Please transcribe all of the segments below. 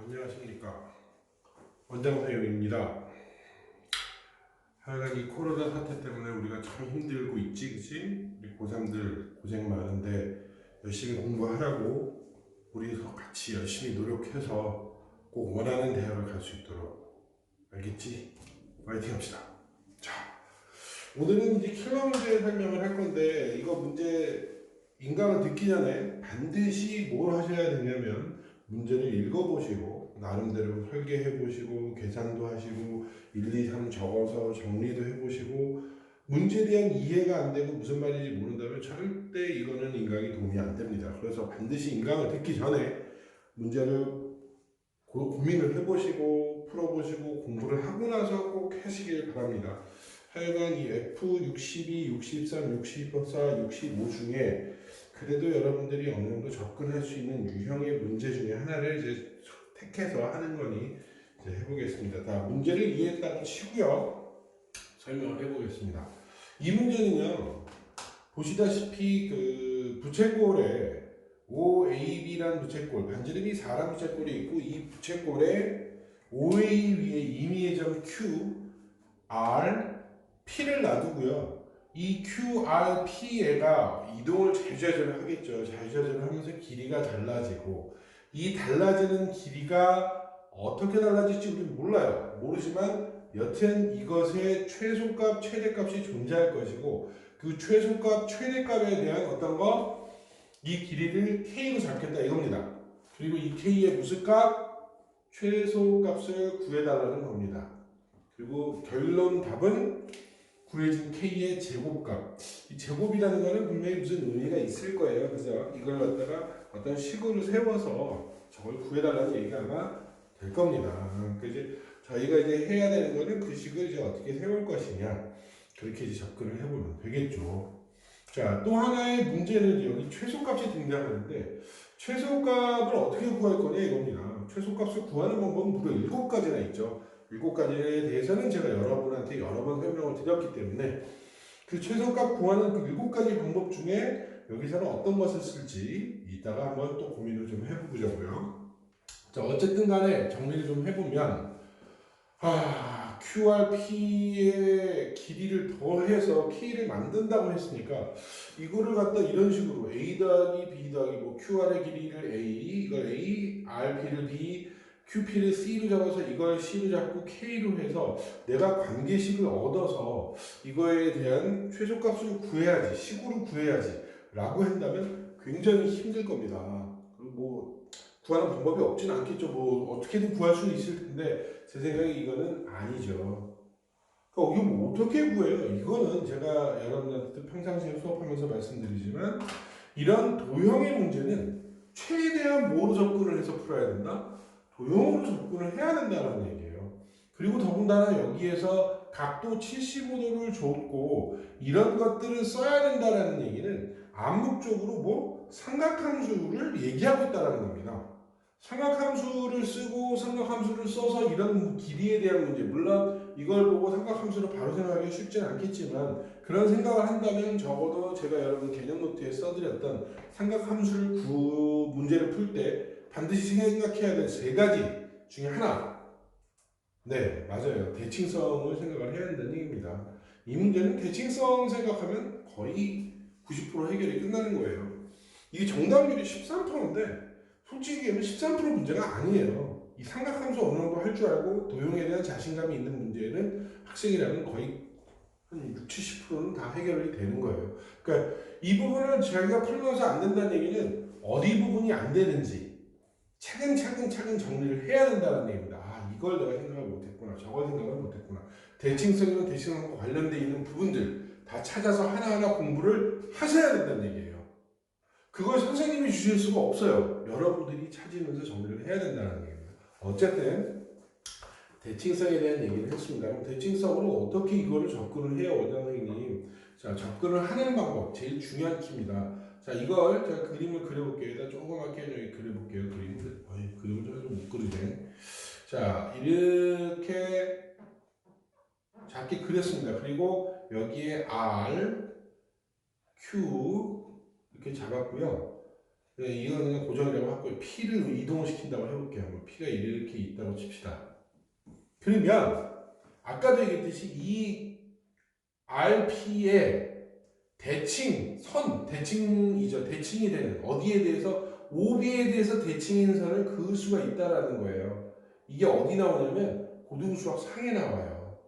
안녕하십니까. 원장사용입니다. 하여간 이 코로나 사태 때문에 우리가 참 힘들고 있지, 그치? 우리 고3들 고생 많은데 열심히 공부하라고 우리서 같이 열심히 노력해서 꼭 원하는 대학을 갈 수 있도록, 알겠지? 화이팅 합시다. 자, 오늘은 이제 킬러 문제 설명을 할 건데, 이거 문제 인강을 듣기 전에 반드시 뭘 하셔야 되냐면 문제를 읽어보시고 나름대로 설계해보시고 계산도 하시고 1, 2, 3 적어서 정리도 해보시고 문제에 대한 이해가 안 되고 무슨 말인지 모른다면 절대 이거는 인강이 도움이 안 됩니다. 그래서 반드시 인강을 듣기 전에 문제를 고민을 해보시고 풀어보시고 공부를 하고 나서 꼭 하시길 바랍니다. 하여간 이 F62, 63, 64, 65 중에 그래도 여러분들이 어느 정도 접근할 수 있는 유형의 문제 중에 하나를 이제 택해서 하는 거니 이제 해보겠습니다. 자, 문제를 이해했다고 치고요. 설명을 해보겠습니다. 이 문제는요, 보시다시피 그 부채꼴에 OAB라는 부채꼴, 반지름이 4란 부채꼴이 있고 이 부채꼴에 OA 위에 임의의 점 Q, R, P를 놔두고요. 이 QRP가 이동을 자유자재로 하겠죠. 자유자재로 하면서 길이가 달라지고 이 달라지는 길이가 어떻게 달라질지 우리는 몰라요. 모르지만 여튼 이것의 최소값, 최대값이 존재할 것이고 그 최소값, 최대값에 대한 어떤 거? 이 길이를 K로 잡겠다 이겁니다. 그리고 이 K의 무슨 값? 최소값을 구해달라는 겁니다. 그리고 결론 답은 구해진 K의 제곱값. 이 제곱이라는 거는 분명히 무슨 의미가 있을 거예요. 그래서 이걸 갖다가 어떤 식으로 세워서 저걸 구해달라는 얘기가 아마 될 겁니다. 그래서 이제 저희가 이제 해야 되는 거는 그 식을 이제 어떻게 세울 것이냐. 그렇게 이제 접근을 해보면 되겠죠. 자, 또 하나의 문제는 여기 최소값이 등장하는데, 최소값을 어떻게 구할 거냐 이겁니다. 최소값을 구하는 방법은 무려 7가지나 있죠. 7가지에 대해서는 제가 여러분한테 여러 번 설명을 드렸기 때문에 그 최소값 구하는 그 7가지 방법 중에 여기서는 어떤 것을 쓸지 이따가 한번 또 고민을 좀 해보자고요. 자, 어쨌든 간에 정리를 좀 해보면 QRP의 길이를 더해서 K를 만든다고 했으니까 이거를 갖다 이런 식으로 A 더하기 B 더하기 뭐 QR의 길이를 A, 이걸 A, RP를 B, QP를 C로 잡아서 이걸 C로 잡고 K로 해서 내가 관계식을 얻어서 이거에 대한 최소값을 구해야지, 식으로 구해야지 라고 한다면 굉장히 힘들 겁니다. 그리고 뭐 구하는 방법이 없지는 않겠죠. 뭐 어떻게든 구할 수는 있을 텐데 제 생각에 이거는 아니죠. 그러니까 이거 뭐 어떻게 구해요? 이거는 제가 여러분한테 평상시에 수업하면서 말씀드리지만 이런 도형의 문제는 최대한 뭐로 접근을 해서 풀어야 된다? 도형으로 접근을 해야 된다는 얘기예요. 그리고 더군다나 여기에서 각도 75도를 줬고 이런 것들을 써야 된다는 얘기는 암묵적으로 뭐 삼각함수를 얘기하고 있다는 겁니다. 삼각함수를 쓰고 삼각함수를 써서 이런 길이에 대한 문제, 물론 이걸 보고 삼각함수를 바로 생각하기 쉽지는 않겠지만 그런 생각을 한다면 적어도 제가 여러분 개념 노트에 써드렸던 삼각함수를 문제를 풀 때 반드시 생각해야 될 3가지 중에 하나, 네 맞아요, 대칭성을 생각을 해야 된다는 얘기입니다. 이 문제는 대칭성 생각하면 거의 90% 해결이 끝나는 거예요. 이게 정답률이 13%인데 솔직히 얘기하면 13% 문제가 아니에요. 이 삼각함수 어느 정도 할 줄 알고 도형에 대한 자신감이 있는 문제는 학생이라면 거의 한 60, 70%는 다 해결이 되는 거예요. 그러니까 이 부분을 자기가 풀면서 안 된다는 얘기는 어디 부분이 안 되는지 차근차근 정리를 해야 된다는 얘기입니다. 이걸 내가 생각을 못했구나, 저걸 생각을 못했구나. 대칭성이나 대칭성과 관련되어 있는 부분들 다 찾아서 하나하나 공부를 하셔야 된다는 얘기예요. 그걸 선생님이 주실 수가 없어요. 여러분들이 찾으면서 정리를 해야 된다는 얘기입니다. 어쨌든 대칭성에 대한 얘기를 했습니다. 그럼 대칭성으로 어떻게 이거를 접근을 해요, 원장 선생님? 자, 접근을 하는 방법, 제일 중요한 키입니다. 자, 이걸 제가 그림을 그려볼게요. 일단 조그맣게 여기 그려볼게요. 그림을 좀 못 그리네. 자, 이렇게 작게 그렸습니다. 그리고 여기에 R, Q 이렇게 잡았고요. 이건 그냥 고정이라고 하고 P를 이동을 시킨다고 해볼게요. 한번 P가 이렇게 있다고 칩시다. 그러면 아까도 얘기했듯이 이 RP의 대칭이죠. 대칭이 되는 어디에 대해서 OB에 대해서 대칭인 선을 그을 수가 있다라는 거예요. 이게 어디 나오냐면 고등수학 상에 나와요.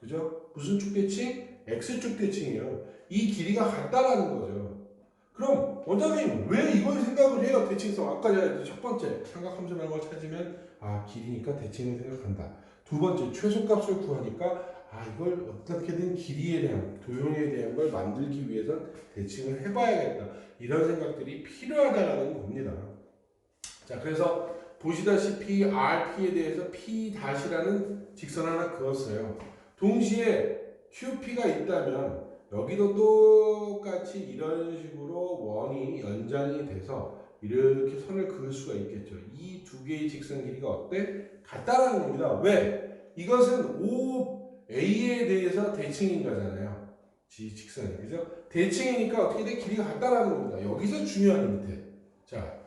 그죠? 무슨 쭉 대칭? X축 대칭이에요. 이 길이가 같다라는 거죠. 그럼 원장님 왜 이걸 생각을 해요? 대칭성. 아까 첫 번째 삼각함수라는 걸 찾으면 길이니까 대칭을 생각한다. 두 번째 최소값을 구하니까 이걸 어떻게든 길이에 대한 도형에 대한 걸 만들기 위해선 대칭을 해봐야겠다. 이런 생각들이 필요하다라는 겁니다. 자, 그래서 보시다시피 RP에 대해서 P-라는 직선 하나 그었어요. 동시에 QP가 있다면 여기도 똑같이 이런 식으로 원이 연장이 돼서 이렇게 선을 그을 수가 있겠죠. 이 두 개의 직선 길이가 어때? 같다라는 겁니다. 왜? 이것은 OA에 대해서 대칭인 거잖아요. 직선이. 그죠? 대칭이니까 어떻게 돼? 길이가 같다라는 겁니다. 여기서 중요한 밑에. 자,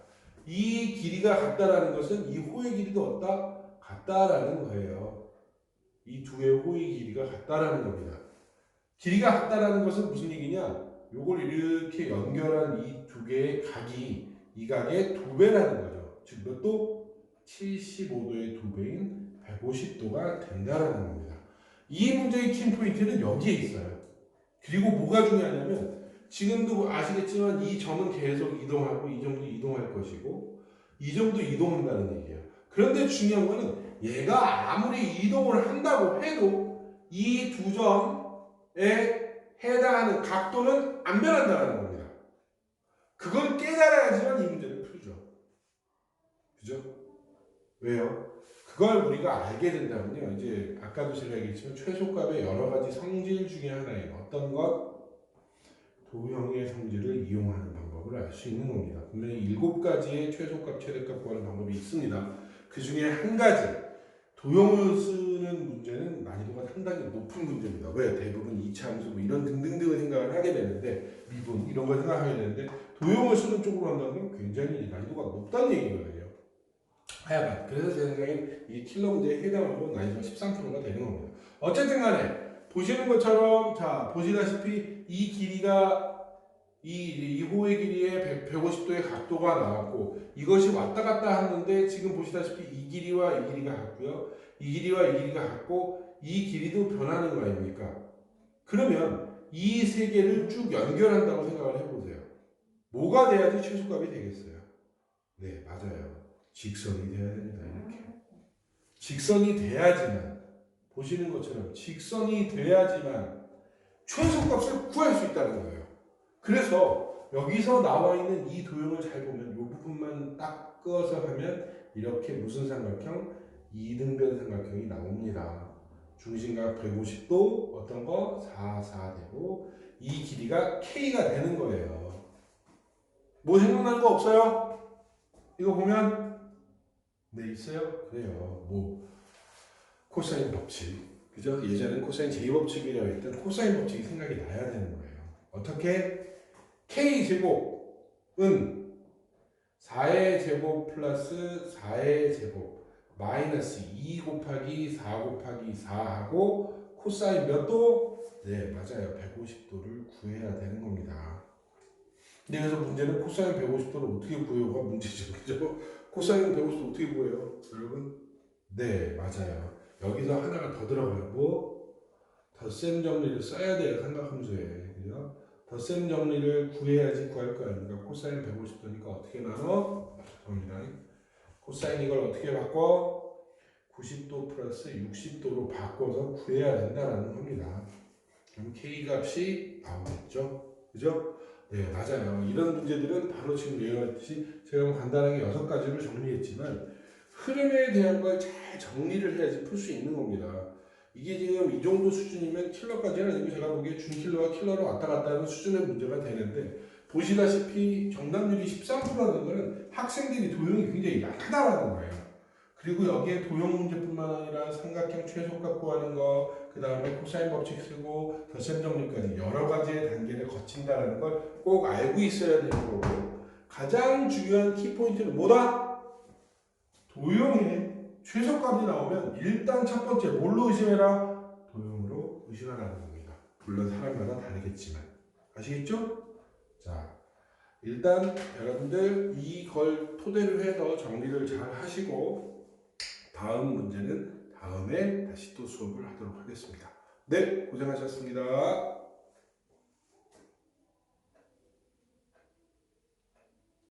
이 길이가 같다라는 것은 이 호의 길이도 어따? 같다라는 거예요. 이 두 개의 호의 길이가 같다라는 겁니다. 길이가 같다라는 것은 무슨 얘기냐? 요걸 이렇게 연결한 이 두 개의 각이 이 각의 두 배라는 거죠. 즉 몇 도? 75도의 두 배인 150도가 된다라는 겁니다. 이 문제의 키 포인트는 여기에 있어요. 그리고 뭐가 중요하냐면 지금도 아시겠지만 이 점은 계속 이동하고 이 점도 이동할 것이고 이 점도 이동한다는 얘기예요. 그런데 중요한 거는 얘가 아무리 이동을 한다고 해도 이 두 점에 해당하는 각도는 안 변한다는 겁니다. 그걸 깨달아야지만 이 문제를 풀죠. 그죠? 왜요? 그걸 우리가 알게 된다면요. 이제 아까도 제가 얘기했지만 최소값의 여러 가지 성질 중에 하나인 어떤 것? 도형의 성질을 이용하는 방법을 알 수 있는 겁니다. 분명히 7가지의 최소값, 최대값 구하는 방법이 있습니다. 그 중에 한 가지, 도형을 쓰는 문제는 난이도가 상당히 높은 문제입니다. 왜? 대부분 이차함수 뭐 이런 등등등을 생각을 하게 되는데, 미분 이런 걸 생각하게 되는데, 도형을 쓰는 쪽으로 한다는 건 굉장히 난이도가 높다는 얘기거든요. 하여간 그래서 제 생각엔 이 킬러 문제에 해당하고 난이도가 13%가 되는 겁니다. 어쨌든 간에 보시는 것처럼 자 보시다시피 이 길이가 이 호의 길이에 150도의 각도가 나왔고 이것이 왔다 갔다 하는데 지금 보시다시피 이 길이와 이 길이가 같고요. 이 길이와 이 길이가 같고 이 길이도 변하는 거 아닙니까? 그러면 이 세 개를 쭉 연결한다고 생각을 해보세요. 뭐가 돼야지 최소값이 되겠어요? 네, 맞아요. 직선이 돼야 됩니다. 이렇게. 직선이 돼야지만 보시는 것처럼 직선이 돼야지만 최소값을 구할 수 있다는 거예요. 그래서 여기서 나와 있는 이 도형을 잘 보면 이 부분만 딱 끄어서 하면 이렇게 무슨 삼각형? 이등변 삼각형이 나옵니다. 중심각 150도 어떤 거? 4, 4 되고 이 길이가 K가 되는 거예요. 뭐 생각나는 거 없어요? 이거 보면 네 있어요? 그래요. 뭐 코사인 법칙 그죠? 예전에는 코사인 제2법칙이라고 했던 코사인 법칙이 생각이 나야 되는 거예요. 어떻게? K제곱은 4의 제곱 플러스 4의 제곱 마이너스 2 곱하기 4 곱하기 4하고 코사인 몇 도? 네 맞아요. 150도를 구해야 되는 겁니다. 근데 그래서 문제는 코사인 150도를 어떻게 구해요가 문제죠. 그죠? 코사인 150도 어떻게 구해요? 여러분? 네 맞아요. 여기서 하나가 더 들어가요. 뭐? 덧셈 정리를 써야 돼요. 삼각함수에. 그죠? 덧셈 정리를 구해야지 구할 거 아닙니까? 코사인 150도니까 어떻게 나눠? 죄송합니다. 코사인 이걸 어떻게 바꿔? 90도 플러스 60도로 바꿔서 구해야 된다는 겁니다. 그럼 K 값이 나오겠죠? 그죠? 네, 맞아요. 이런 문제들은 바로 지금 얘기했듯이 제가 간단하게 6가지를 정리했지만 흐름에 대한 걸 잘 정리를 해야지 풀 수 있는 겁니다. 이게 지금 이 정도 수준이면 킬러까지는 아니고 제가 보기에 준킬러와 킬러로 왔다 갔다 하는 수준의 문제가 되는데 보시다시피 정답률이 13%라는 것은 학생들이 도형이 굉장히 약하다라는 거예요. 그리고 여기에 도형 문제뿐만 아니라 삼각형 최소값 구하는 거, 그 다음에 코사인 법칙 쓰고 덧셈 정리까지 여러 가지의 단계를 거친다는 걸 꼭 알고 있어야 되는 거고 가장 중요한 키포인트는 뭐다? 도형의 최소값이 나오면 일단 첫 번째 뭘로 의심해라? 도형으로 의심하라는 겁니다. 물론 사람마다 다르겠지만 아시겠죠? 자, 일단 여러분들 이걸 토대로 해서 정리를 잘 하시고 다음 문제는 다음에 다시 또 수업을 하도록 하겠습니다. 네, 고생하셨습니다.